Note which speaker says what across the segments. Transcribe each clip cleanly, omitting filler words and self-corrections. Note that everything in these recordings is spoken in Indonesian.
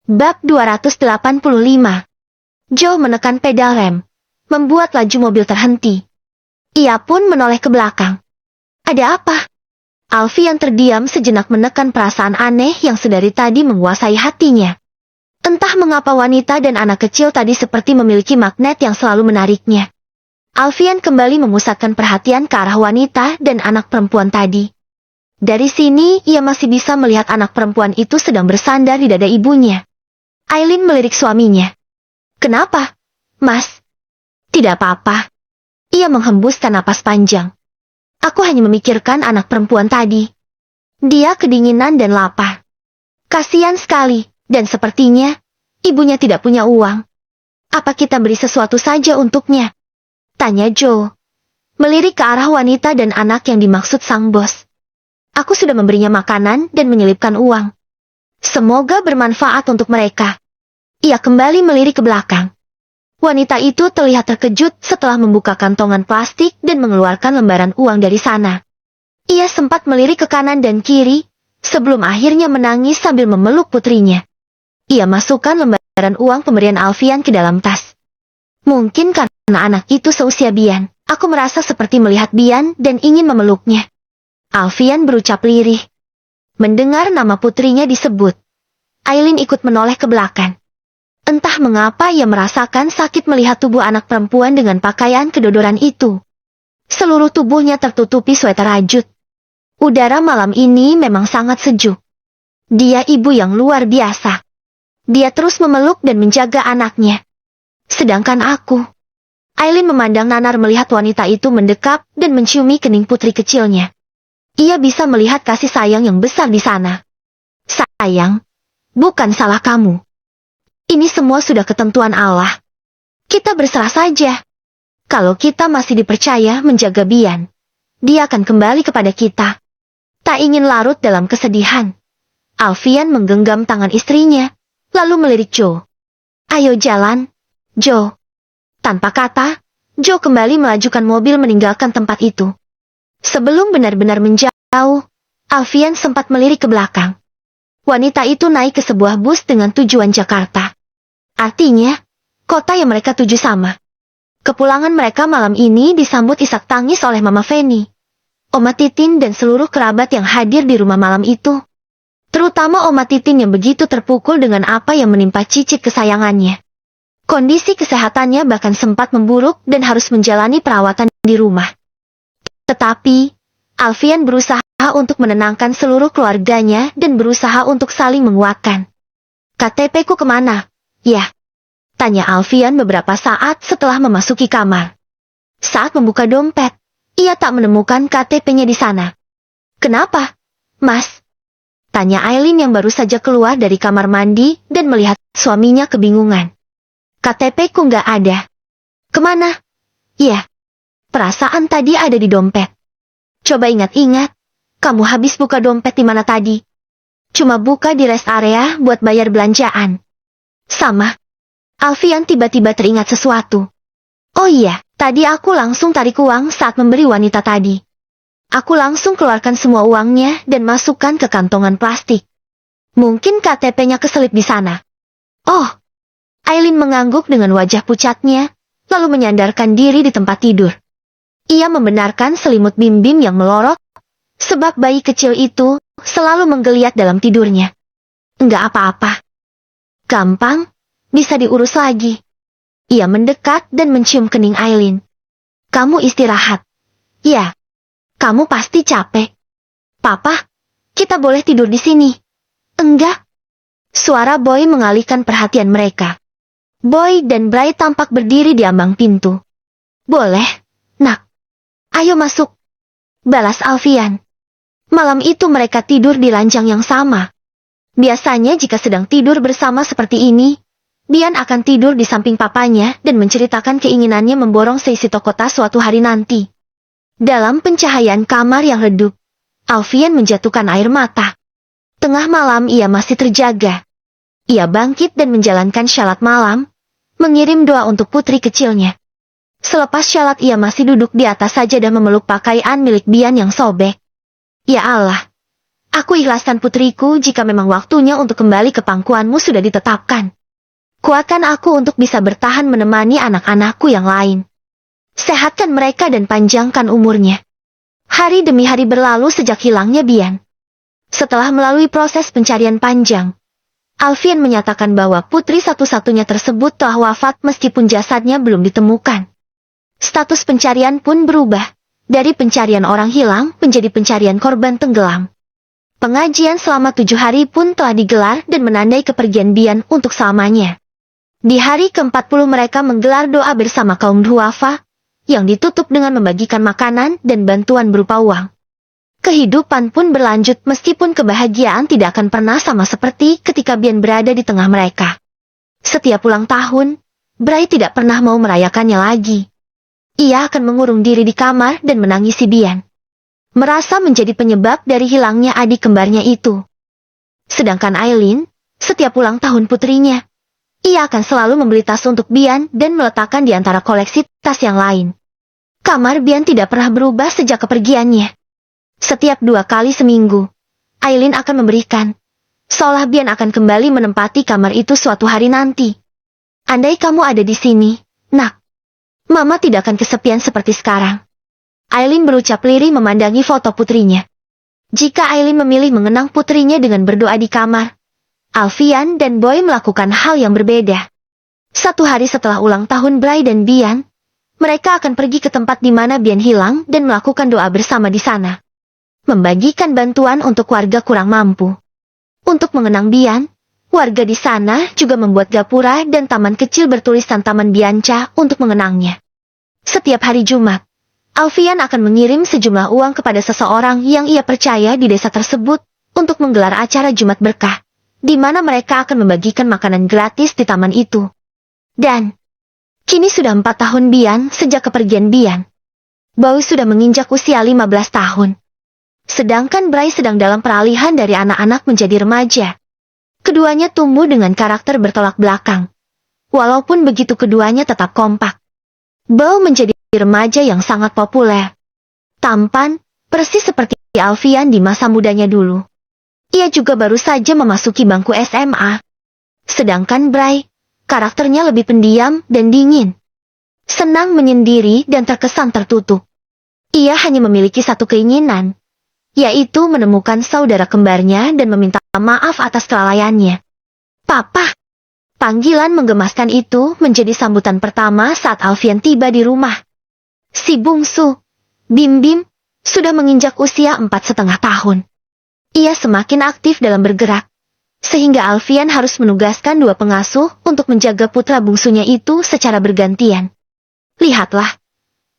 Speaker 1: Bab 285. Joe menekan pedal rem, membuat laju mobil terhenti. Ia pun menoleh ke belakang. Ada apa? Alfian terdiam sejenak menekan perasaan aneh yang sedari tadi menguasai hatinya. Entah mengapa wanita dan anak kecil tadi seperti memiliki magnet yang selalu menariknya. Alfian kembali memusatkan perhatian ke arah wanita dan anak perempuan tadi. Dari sini ia masih bisa melihat anak perempuan itu sedang bersandar di dada ibunya. Aileen melirik suaminya. Kenapa, Mas? Tidak apa-apa. Ia menghembuskan napas panjang. Aku hanya memikirkan anak perempuan tadi. Dia kedinginan dan lapar. Kasihan sekali, dan sepertinya ibunya tidak punya uang. Apa kita beri sesuatu saja untuknya? Tanya Joe. Melirik ke arah wanita dan anak yang dimaksud sang bos. Aku sudah memberinya makanan dan menyelipkan uang. Semoga bermanfaat untuk mereka. Ia kembali melirik ke belakang. Wanita itu terlihat terkejut setelah membuka kantongan plastik dan mengeluarkan lembaran uang dari sana. Ia sempat melirik ke kanan dan kiri, sebelum akhirnya menangis sambil memeluk putrinya. Ia masukkan lembaran uang pemberian Alfian ke dalam tas. Mungkin karena anak itu seusia Bian, aku merasa seperti melihat Bian dan ingin memeluknya. Alfian berucap lirih. Mendengar nama putrinya disebut, Aileen ikut menoleh ke belakang. Entah mengapa ia merasakan sakit melihat tubuh anak perempuan dengan pakaian kedodoran itu. Seluruh tubuhnya tertutupi sweter rajut. Udara malam ini memang sangat sejuk. Dia ibu yang luar biasa. Dia terus memeluk dan menjaga anaknya. Sedangkan aku. Aileen memandang nanar melihat wanita itu mendekap dan menciumi kening putri kecilnya. Ia bisa melihat kasih sayang yang besar di sana. Sayang, bukan salah kamu. Ini semua sudah ketentuan Allah. Kita berserah saja. Kalau kita masih dipercaya menjaga Bian, dia akan kembali kepada kita. Tak ingin larut dalam kesedihan. Alfian menggenggam tangan istrinya, lalu melirik Joe. Ayo jalan, Joe. Tanpa kata, Joe kembali melajukan mobil meninggalkan tempat itu. Sebelum benar-benar menjauh, Alfian sempat melirik ke belakang. Wanita itu naik ke sebuah bus dengan tujuan Jakarta. Artinya, kota yang mereka tuju sama. Kepulangan mereka malam ini disambut isak tangis oleh Mama Feni, Oma Titin dan seluruh kerabat yang hadir di rumah malam itu. Terutama Oma Titin yang begitu terpukul dengan apa yang menimpa cicit kesayangannya. Kondisi kesehatannya bahkan sempat memburuk dan harus menjalani perawatan di rumah. Tetapi, Alfian berusaha untuk menenangkan seluruh keluarganya dan berusaha untuk saling menguatkan. KTP-ku kemana? Ya, tanya Alfian beberapa saat setelah memasuki kamar. Saat membuka dompet, ia tak menemukan KTP-nya di sana. Kenapa, Mas? Tanya Aileen yang baru saja keluar dari kamar mandi dan melihat suaminya kebingungan. KTP-ku nggak ada. Kemana? Ya, perasaan tadi ada di dompet. Coba ingat-ingat, kamu habis buka dompet di mana tadi? Cuma buka di rest area buat bayar belanjaan. Sama. Alfian tiba-tiba teringat sesuatu. Oh iya, tadi aku langsung tarik uang saat memberi wanita tadi. Aku langsung keluarkan semua uangnya dan masukkan ke kantongan plastik. Mungkin KTP-nya keselip di sana. Oh. Aileen mengangguk dengan wajah pucatnya, lalu menyandarkan diri di tempat tidur. Ia membenarkan selimut bim-bim yang melorot, sebab bayi kecil itu selalu menggeliat dalam tidurnya. Enggak apa-apa. Gampang, bisa diurus lagi. Ia mendekat dan mencium kening Aileen. Kamu istirahat. Ya. Kamu pasti capek. Papa, kita boleh tidur di sini. Enggak. Suara Boy mengalihkan perhatian mereka. Boy dan Bray tampak berdiri di ambang pintu. Boleh, nak. Ayo masuk. Balas Alfian. Malam itu mereka tidur di ranjang yang sama. Biasanya jika sedang tidur bersama seperti ini, Bian akan tidur di samping papanya dan menceritakan keinginannya memborong seisi toko tas suatu hari nanti. Dalam pencahayaan kamar yang redup, Alfian menjatuhkan air mata. Tengah malam ia masih terjaga. Ia bangkit dan menjalankan syalat malam, mengirim doa untuk putri kecilnya. Selepas syalat ia masih duduk di atas sajadah memeluk pakaian milik Bian yang sobek. Ya Allah, Aku ikhlaskan putriku jika memang waktunya untuk kembali ke pangkuanmu sudah ditetapkan. Kuatkan aku untuk bisa bertahan menemani anak-anakku yang lain. Sehatkan mereka dan panjangkan umurnya. Hari demi hari berlalu sejak hilangnya Bian. Setelah melalui proses pencarian panjang, Alfian menyatakan bahwa putri satu-satunya tersebut telah wafat meskipun jasadnya belum ditemukan. Status pencarian pun berubah, dari pencarian orang hilang menjadi pencarian korban tenggelam. Pengajian selama 7 hari pun telah digelar dan menandai kepergian Bian untuk selamanya. Di hari ke-40 mereka menggelar doa bersama kaum duafa, yang ditutup dengan membagikan makanan dan bantuan berupa uang. Kehidupan pun berlanjut meskipun kebahagiaan tidak akan pernah sama seperti ketika Bian berada di tengah mereka. Setiap ulang tahun, Bray tidak pernah mau merayakannya lagi. Ia akan mengurung diri di kamar dan menangisi Bian. Merasa menjadi penyebab dari hilangnya adik kembarnya itu. Sedangkan Aileen, setiap ulang tahun putrinya, ia akan selalu membeli tas untuk Bian dan meletakkan di antara koleksi tas yang lain. Kamar Bian tidak pernah berubah sejak kepergiannya. Setiap 2 kali seminggu, Aileen akan memberikan, seolah Bian akan kembali menempati kamar itu suatu hari nanti. Andai kamu ada di sini, nak, Mama tidak akan kesepian seperti sekarang. Aileen berucap lirih memandangi foto putrinya. Jika Aileen memilih mengenang putrinya dengan berdoa di kamar, Alfian dan Boy melakukan hal yang berbeda. 1 hari setelah ulang tahun Bray dan Bian, mereka akan pergi ke tempat di mana Bian hilang dan melakukan doa bersama di sana. Membagikan bantuan untuk warga kurang mampu. Untuk mengenang Bian, warga di sana juga membuat gapura dan taman kecil bertuliskan Taman Bianca untuk mengenangnya. Setiap hari Jumat, Alfian akan mengirim sejumlah uang kepada seseorang yang ia percaya di desa tersebut untuk menggelar acara Jumat Berkah, di mana mereka akan membagikan makanan gratis di taman itu. Dan kini sudah 4 tahun Bian sejak kepergian Bian. Boy sudah menginjak usia 15 tahun. Sedangkan Bray sedang dalam peralihan dari anak-anak menjadi remaja. Keduanya tumbuh dengan karakter bertolak belakang. Walaupun begitu keduanya tetap kompak. Boy menjadi remaja yang sangat populer. Tampan, persis seperti Alfian di masa mudanya dulu. Ia juga baru saja memasuki bangku SMA. Sedangkan Bray, karakternya lebih pendiam dan dingin. Senang menyendiri dan terkesan tertutup. Ia hanya memiliki satu keinginan, yaitu menemukan saudara kembarnya dan meminta maaf atas kelalaiannya. Papa. Panggilan menggemaskan itu menjadi sambutan pertama saat Alfian tiba di rumah. Si bungsu, Bim Bim, sudah menginjak usia 4,5 tahun. Ia semakin aktif dalam bergerak, sehingga Alfian harus menugaskan 2 pengasuh untuk menjaga putra bungsunya itu secara bergantian. Lihatlah,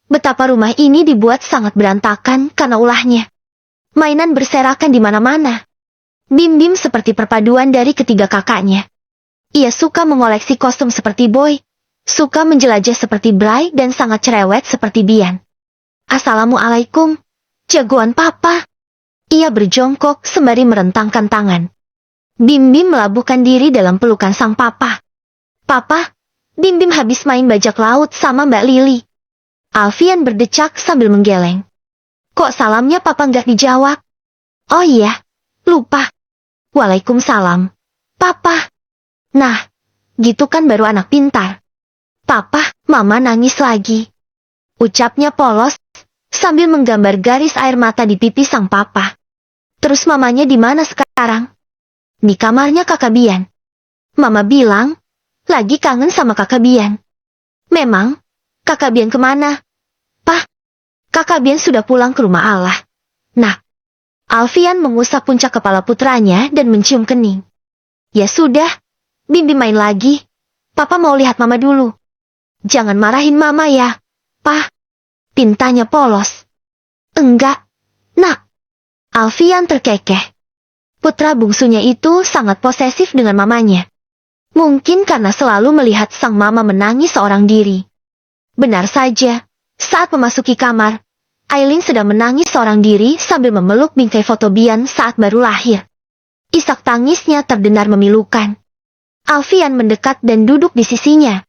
Speaker 1: betapa rumah ini dibuat sangat berantakan karena ulahnya. Mainan berserakan di mana-mana. Bim Bim seperti perpaduan dari ketiga kakaknya. Ia suka mengoleksi kostum seperti Boy, suka menjelajah seperti Bray dan sangat cerewet seperti Bian. Assalamualaikum, jagoan papa. Ia berjongkok sembari merentangkan tangan. Bim Bim melabuhkan diri dalam pelukan sang papa. Papa, Bim Bim habis main bajak laut sama Mbak Lily. Alfian berdecak sambil menggeleng. Kok salamnya papa nggak dijawab? Oh iya, lupa. Waalaikumsalam, papa. Nah, gitu kan baru anak pintar. Papa, mama nangis lagi. Ucapnya polos, sambil menggambar garis air mata di pipi sang papa. Terus mamanya di mana sekarang? Di kamarnya kakak Bian. Mama bilang, lagi kangen sama kakak Bian. Memang, kakak Bian kemana? Pak, kakak Bian sudah pulang ke rumah Allah. Nah, Alfian mengusap puncak kepala putranya dan mencium kening. Ya sudah, Bim Bim main lagi. Papa mau lihat mama dulu. Jangan marahin mama ya, Pak. Pintanya polos. Enggak, nak. Alfian terkekeh. Putra bungsunya itu sangat posesif dengan mamanya. Mungkin karena selalu melihat sang mama menangis seorang diri. Benar saja, saat memasuki kamar, Aileen sedang menangis seorang diri sambil memeluk bingkai foto Bian saat baru lahir. Isak tangisnya terdengar memilukan. Alfian mendekat dan duduk di sisinya.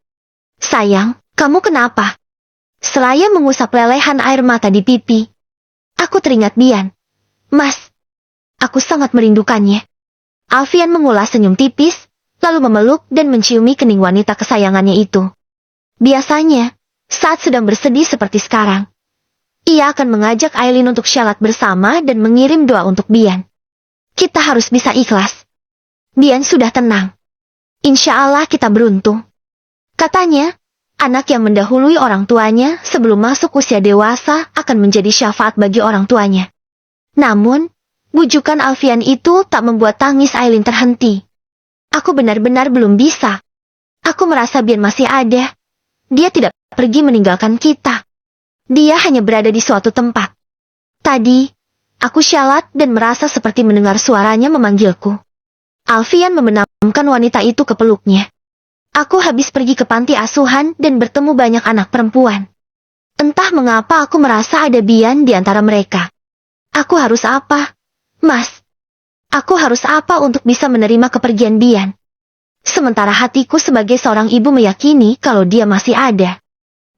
Speaker 1: Sayang, kamu kenapa? Seraya mengusap lelehan air mata di pipi. Aku teringat Bian. Mas. Aku sangat merindukannya. Alfian mengulas senyum tipis, lalu memeluk dan menciumi kening wanita kesayangannya itu. Biasanya, saat sedang bersedih seperti sekarang, ia akan mengajak Aileen untuk syalat bersama dan mengirim doa untuk Bian. Kita harus bisa ikhlas. Bian sudah tenang. Insya Allah kita beruntung. Katanya, anak yang mendahului orang tuanya sebelum masuk usia dewasa akan menjadi syafaat bagi orang tuanya. Namun, bujukan Alfian itu tak membuat tangis Aileen terhenti. Aku benar-benar belum bisa. Aku merasa Bian masih ada. Dia tidak pergi meninggalkan kita. Dia hanya berada di suatu tempat. Tadi, aku syalat dan merasa seperti mendengar suaranya memanggilku. Alfian membenamkan wanita itu ke peluknya. Aku habis pergi ke panti asuhan dan bertemu banyak anak perempuan. Entah mengapa aku merasa ada Bian di antara mereka. Aku harus apa, Mas? Aku harus apa untuk bisa menerima kepergian Bian? Sementara hatiku sebagai seorang ibu meyakini kalau dia masih ada.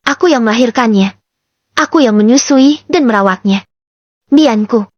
Speaker 1: Aku yang melahirkannya. Aku yang menyusui dan merawatnya. Bianku.